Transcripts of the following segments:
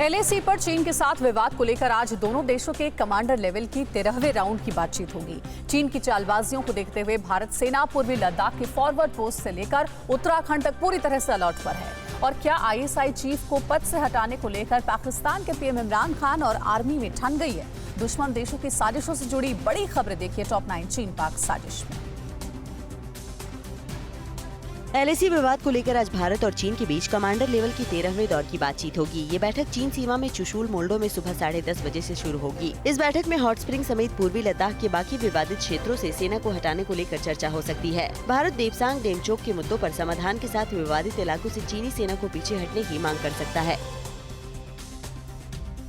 LAC पर चीन के साथ विवाद को लेकर आज दोनों देशों के कमांडर लेवल की 13वें राउंड की बातचीत होगी। चीन की चालबाजियों को देखते हुए भारत सेना पूर्वी लद्दाख के फॉरवर्ड पोस्ट से लेकर उत्तराखंड तक पूरी तरह से अलर्ट पर है। और क्या आईएसआई चीफ को पद से हटाने को लेकर पाकिस्तान के पीएम इमरान खान और आर्मी में ठन गई है? दुश्मन देशों की साजिशों से जुड़ी बड़ी खबरें देखिए टॉप 9 चीन पाक साजिश में। एलएसी विवाद को लेकर आज भारत और चीन के बीच कमांडर लेवल की 13वें दौर की बातचीत होगी। ये बैठक चीन सीमा में चुशूल मोल्डो में सुबह 10:30 बजे से शुरू होगी। इस बैठक में हॉट स्प्रिंग समेत पूर्वी लद्दाख के बाकी विवादित क्षेत्रों से सेना को हटाने को लेकर चर्चा हो सकती है। भारत देपसांग डेमचोक के मुद्दों पर समाधान के साथ विवादित इलाकों से चीनी सेना को पीछे हटने की मांग कर सकता है।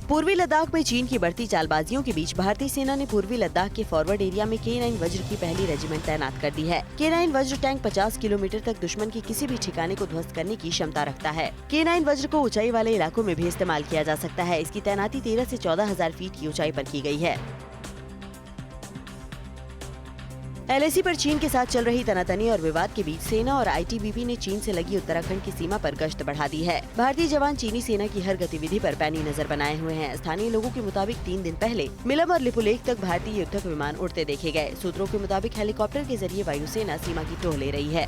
पूर्वी लद्दाख में चीन की बढ़ती चालबाजियों के बीच भारतीय सेना ने पूर्वी लद्दाख के फॉरवर्ड एरिया में K9 वज्र की पहली रेजिमेंट तैनात कर दी है। K9 वज्र टैंक 50 किलोमीटर तक दुश्मन के किसी भी ठिकाने को ध्वस्त करने की क्षमता रखता है। K9 वज्र को ऊंचाई वाले इलाकों में भी इस्तेमाल किया जा सकता है। इसकी तैनाती 13 से 14,000 फीट की ऊंचाई पर की गई है। एलएसी पर चीन के साथ चल रही तनातनी और विवाद के बीच सेना और आईटीबीपी ने चीन से लगी उत्तराखंड की सीमा पर गश्त बढ़ा दी है। भारतीय जवान चीनी सेना की हर गतिविधि पर पैनी नजर बनाए हुए हैं। स्थानीय लोगों के मुताबिक 3 दिन पहले मिलम और लिपुलेख तक भारतीय युद्धक विमान उड़ते देखे गए। सूत्रों के मुताबिक हेलीकॉप्टर के जरिए वायुसेना सीमा की टोह ले रही है।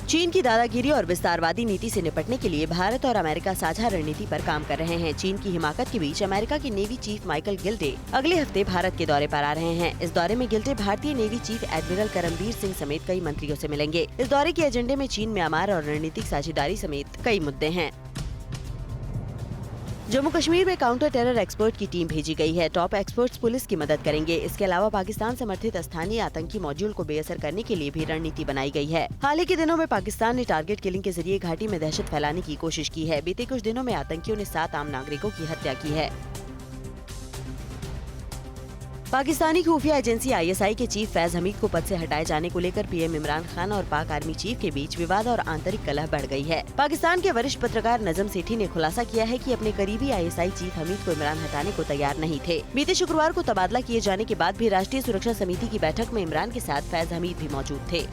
चीन की दादागिरी और विस्तारवादी नीति से निपटने के लिए भारत और अमेरिका साझा रणनीति पर काम कर रहे हैं। चीन की हिमाकत के बीच अमेरिका के नेवी चीफ माइकल गिल्डे अगले हफ्ते भारत के दौरे पर आ रहे हैं। इस दौरे में गिल्डे भारतीय navy chief admiral Karambir Singh समेत कई मंत्रियों से मिलेंगे। इस दौरे के एजेंडे में चीन, म्यांमार और रणनीतिक साझेदारी समेत कई मुद्दे हैं। जम्मू कश्मीर में काउंटर टेरर एक्सपर्ट की टीम भेजी गई है। टॉप एक्सपर्ट्स पुलिस की मदद करेंगे। इसके अलावा पाकिस्तान समर्थित स्थानीय आतंकी मॉड्यूल को बेअसर करने के लिए भी रणनीति बनाई गई है। हाल ही के दिनों में पाकिस्तान ने टारगेट किलिंग के जरिए घाटी में दहशत फैलाने की कोशिश की है। बीते कुछ दिनों में आतंकियों ने 7 आम नागरिकों की हत्या की है। पाकिस्तानी खुफिया एजेंसी आईएसआई के चीफ फैज हमीद को पद से हटाए जाने को लेकर पीएम इमरान खान और पाक आर्मी चीफ के बीच विवाद और आंतरिक कलह बढ़ गई है। पाकिस्तान के वरिष्ठ पत्रकार नजम सेठी ने खुलासा किया है कि अपने करीबी आईएसआई चीफ हमीद को इमरान हटाने को तैयार नहीं थे। बीते शुक्रवार को तबादला किए जाने के बाद भी राष्ट्रीय सुरक्षा समिति की बैठक में इमरान के साथ फैज हमीद भी मौजूद थे।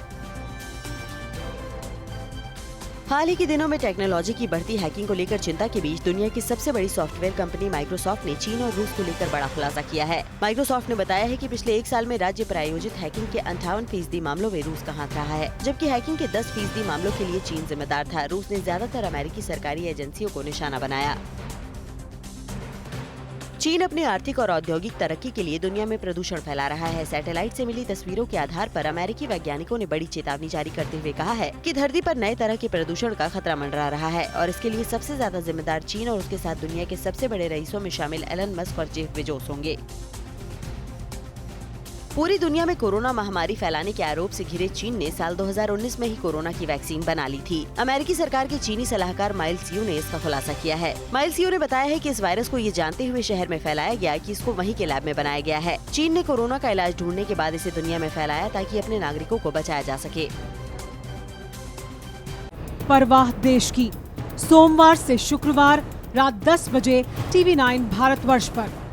हाल ही के दिनों में टेक्नोलॉजी की बढ़ती हैकिंग को लेकर चिंता के बीच दुनिया की सबसे बड़ी सॉफ्टवेयर कंपनी माइक्रोसॉफ्ट ने चीन और रूस को लेकर बड़ा खुलासा किया है। माइक्रोसॉफ्ट ने बताया है कि पिछले 1 साल में राज्य प्रायोजित हैकिंग के 58% मामलों में रूस का हाथ रहा है, जबकि हैकिंग के 10% मामलों के लिए चीन जिम्मेदार था। रूस ने ज्यादातर अमेरिकी सरकारी एजेंसियों को निशाना बनाया। चीन अपनी आर्थिक और औद्योगिक तरक्की के लिए दुनिया में प्रदूषण फैला रहा है। सैटेलाइट से मिली तस्वीरों के आधार पर अमेरिकी वैज्ञानिकों ने बड़ी चेतावनी जारी करते हुए कहा है कि धरती पर नए तरह के प्रदूषण का खतरा मंडरा रहा है और इसके लिए सबसे ज्यादा जिम्मेदार चीन और उसके साथ दुनिया के सबसे बड़े रईसों में शामिल एलन मस्क और जेफ बेजोस होंगे। पूरी दुनिया में कोरोना महामारी फैलाने के आरोप से घिरे चीन ने साल 2019 में ही कोरोना की वैक्सीन बना ली थी। अमेरिकी सरकार के चीनी सलाहकार माइल्स यू ने इसका खुलासा किया है। माइल्स यू ने बताया है कि इस वायरस को ये जानते हुए शहर में फैलाया गया कि इसको वहीं के लैब में बनाया गया है। चीन ने कोरोना का इलाज ढूंढने के बाद इसे दुनिया में फैलाया ताकि अपने नागरिकों को बचाया जा सके। परवाह देश की, सोमवार से शुक्रवार रात 10 बजे TV9 भारतवर्ष पर।